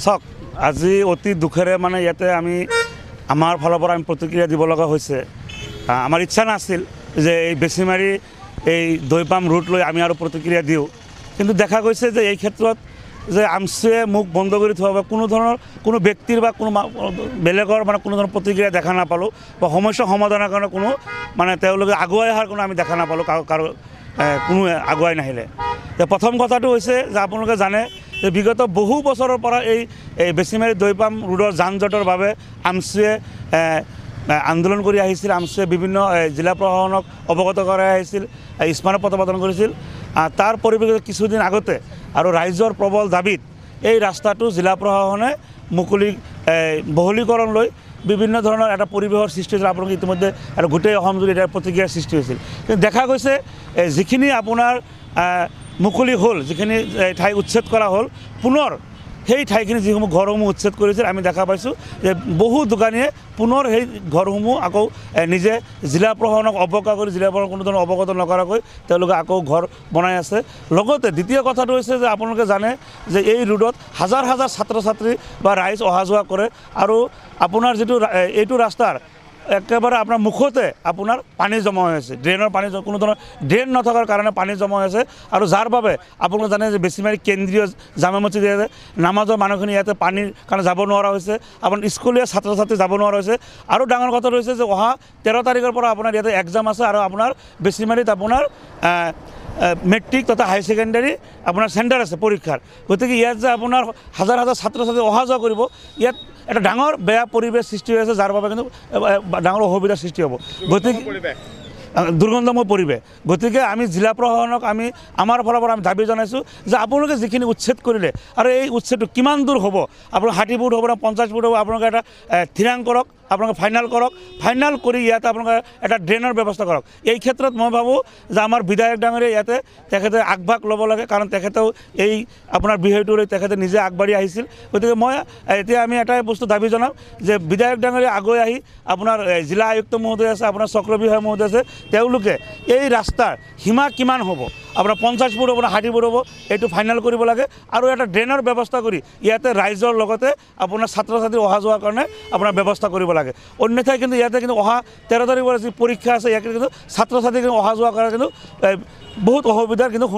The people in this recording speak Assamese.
চাওক আজি অতি দুখেৰে মানে ইয়াতে আমি আমাৰ ফালৰ পৰা আমি প্ৰতিক্ৰিয়া দিব লগা হৈছে। আমাৰ ইচ্ছা নাছিল যে এই বেছিমাৰি এই দৈপাম ৰুট লৈ আমি আৰু প্ৰতিক্ৰিয়া দিওঁ, কিন্তু দেখা গৈছে যে এই ক্ষেত্ৰত যে আমচুৱে মুখ বন্ধ কৰি থোৱা বা কোনো ধৰণৰ কোনো ব্যক্তিৰ বা কোনো বেলেগৰ মানে কোনো ধৰণৰ প্ৰতিক্ৰিয়া দেখা নাপালোঁ বা সমস্যা সমাধানৰ কাৰণে কোনো মানে তেওঁলোকে আগুৱাই অহাৰ কোনো আমি দেখা নাপালোঁ, কাৰো কোনো আগুৱাই নাহিলে। প্ৰথম কথাটো হৈছে যে আপোনালোকে জানে যে বিগত বহু বছৰৰ পৰা এই বেছিমাৰি দৈপাম ৰোডৰ যান জঁটৰ বাবে আমচুৱে আন্দোলন কৰি আহিছিল। আমচুৱে বিভিন্ন জিলা প্ৰশাসনক অৱগত কৰাই আহিছিল, স্মাৰকপত্ৰ প্ৰদান কৰিছিল। তাৰ পৰিপ্ৰেক্ষিতত কিছুদিন আগতে আৰু ৰাইজৰ প্ৰবল দাবীত এই ৰাস্তাটো জিলা প্ৰশাসনে বহলীকৰণ লৈ বিভিন্ন ধৰণৰ এটা পৰিৱেশৰ সৃষ্টি হৈছিল। আপোনালোকে ইতিমধ্যে আৰু গোটেই অসম জুৰি এটা প্ৰতিক্ৰিয়াৰ সৃষ্টি হৈছিল। কিন্তু দেখা গৈছে যিখিনি আপোনাৰ মুকলি হ'ল, যিখিনি ঠাই উচ্ছেদ কৰা হ'ল, পুনৰ সেই ঠাইখিনি যিসমূহ ঘৰসমূহ উচ্ছেদ কৰিছিল আমি দেখা পাইছোঁ যে বহু দোকানীয়ে পুনৰ সেই ঘৰসমূহ আকৌ নিজে জিলা প্ৰশাসনক অৱগত কৰি জিলা প্ৰশাসন কোনো ধৰণৰ অৱগত নকৰাকৈ তেওঁলোকে আকৌ ঘৰ বনাই আছে। লগতে দ্বিতীয় কথাটো হৈছে যে আপোনালোকে জানে যে এই ৰোডত হাজাৰ হাজাৰ ছাত্ৰ ছাত্ৰী বা ৰাইজ অহা যোৱা কৰে আৰু আপোনাৰ যিটো এইটো ৰাস্তাৰ একেবাৰে আপোনাৰ মুখতে আপোনাৰ পানী জমা হৈ আছে, ড্ৰেইনৰ পানী, কোনো ধৰণৰ ড্ৰেইন নথকাৰ কাৰণে পানী জমা হৈ আছে। আৰু যাৰ বাবে আপোনালোকে জানে যে বেছিমাৰি কেন্দ্ৰীয় জামে মছজিদ আছে, নামাজৰ মানুহখিনি ইয়াতে পানীৰ কাৰণে যাব নোৱাৰা হৈছে, আপোনাৰ স্কুলীয়া ছাত্ৰ ছাত্ৰী যাব নোৱাৰা হৈছে। আৰু ডাঙৰ কথাটো হৈছে যে অহা 13 তাৰিখৰ পৰা আপোনাৰ ইয়াতে এক্সাম আছে আৰু আপোনাৰ বেছিমাৰিত আপোনাৰ মেট্ৰিক তথা হাই ছেকেণ্ডাৰী আপোনাৰ চেণ্টাৰ আছে পৰীক্ষাৰ। গতিকে ইয়াত যে আপোনাৰ হাজাৰ হাজাৰ ছাত্ৰ ছাত্ৰী অহা যোৱা কৰিব, ইয়াত এটা ডাঙৰ বেয়া পৰিৱেশ সৃষ্টি হৈ আছে, যাৰ বাবে কিন্তু ডাঙৰ অসুবিধাৰ সৃষ্টি হ'ব। গতিকে দুৰ্গন্ধময় পৰিৱেশ। গতিকে আমি জিলা প্ৰশাসনক আমি আমাৰ ফালৰ পৰা আমি দাবী জনাইছোঁ যে আপোনালোকে যিখিনি উচ্ছেদ কৰিলে আৰু এই উচ্ছেদটো কিমান দূৰ হ'ব, আপোনালোকে 60 ফুট হ'ব না 50 ফুট হ'ব, আপোনালোকে এটা থিৰাং কৰক, আপোনালোকে ফাইনেল কৰক। ফাইনেল কৰি ইয়াতে আপোনালোকে এটা ড্ৰেইনৰ ব্যৱস্থা কৰক। এই ক্ষেত্ৰত মই ভাবোঁ যে আমাৰ বিধায়ক ডাঙৰীয়া ইয়াতে তেখেতে আগভাগ ল'ব লাগে, কাৰণ তেখেতেও এই আপোনাৰ বিষয়টো লৈ তেখেতে নিজে আগবাঢ়ি আহিছিল। গতিকে মই এতিয়া আমি এটাই বস্তু দাবী জনাম যে বিধায়ক ডাঙৰীয়া আগুৱাই আহি আপোনাৰ জিলা আয়ুক্ত মহোদয় আছে, আপোনাৰ চক্ৰ বিষয়া মহোদয় আছে, তেওঁলোকে এই ৰাস্তাৰ সীমা কিমান হ'ব, আপোনাৰ 50 ফুট হ'ব না 60 ফুট হ'ব, এইটো ফাইনেল কৰিব লাগে আৰু এটা ড্ৰেইনৰ ব্যৱস্থা কৰি ইয়াতে ৰাইজৰ লগতে আপোনাৰ ছাত্ৰ ছাত্ৰী অহা যোৱাৰ কাৰণে আপোনাৰ ব্যৱস্থা কৰিব লাগে। অন্যথাই কিন্তু ইয়াতে কিন্তু অহা 13 তাৰিখৰ যি পৰীক্ষা আছে, ইয়াতে কিন্তু ছাত্ৰ ছাত্ৰী কিন্তু অহা যোৱা কাৰণে কিন্তু বহুত অসুবিধাৰ কিন্তু